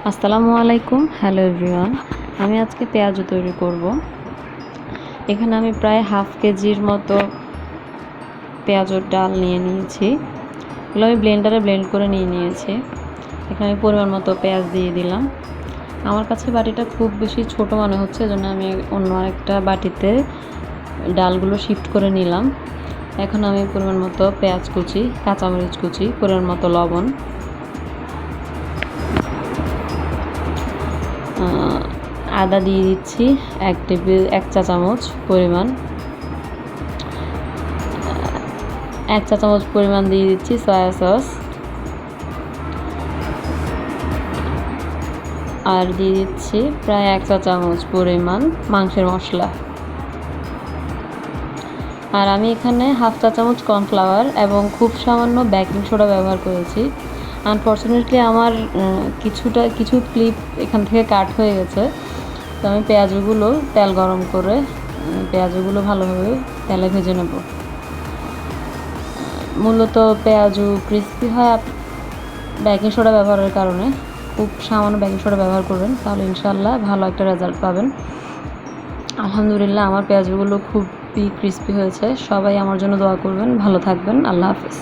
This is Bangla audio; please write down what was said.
আসসালামু আলাইকুম। Hello everyone. আমি আজকে পেঁয়াজু তৈরি করব। এখানে আমি প্রায় হাফ কেজির মতো পেঁয়াজুর ডাল নিয়ে নিয়েছি। এগুলো আমি ব্লেন্ডারে ব্লেন্ড করে নিয়েছি। এখানে আমি পরিমাণ মতো পেঁয়াজ দিয়ে দিলাম। আমার কাছে বাটিটা খুব বেশি ছোট মনে হচ্ছে, এজন্য আমি অন্য আরেকটা বাটিতে ডালগুলো শিফট করে নিলাম। এখন আমি পরিমাণ মতো পেঁয়াজ কুচি, কাঁচামরিচ কুচি, পরিমাণ মতো লবণ, আদা দিয়ে দিচ্ছি এক চা চামচ পরিমাণ, দিয়ে দিচ্ছি সয়া সস, আর দিয়ে দিচ্ছি প্রায় 1 চা চামচ পরিমাণ মাংসের মশলা। আর আমি এখানে হাফ চা চামচ কর্নফ্লাওয়ার এবং খুব সামান্য বেকিং সোডা ব্যবহার করেছি। আনফর্চুনেটলি আমার কিছু ক্লিপ এখান থেকে কাট হয়ে গেছে, তো আমি পেঁয়াজগুলো তেল গরম করে পেঁয়াজগুলো ভালোভাবে তেলে ভেজে নেব। মূলত পেঁয়াজু ক্রিস্পি হয় বেকিং সোডা ব্যবহারের কারণে। খুব সামান্য বেকিং সোডা ব্যবহার করবেন, তাহলে ইনশাআল্লাহ ভালো একটা রেজাল্ট পাবেন। আলহামদুলিল্লাহ আমার পেঁয়াজগুলো খুবই ক্রিস্পি হয়েছে। সবাই আমার জন্য দোয়া করবেন। ভালো থাকবেন। আল্লাহ হাফেজ।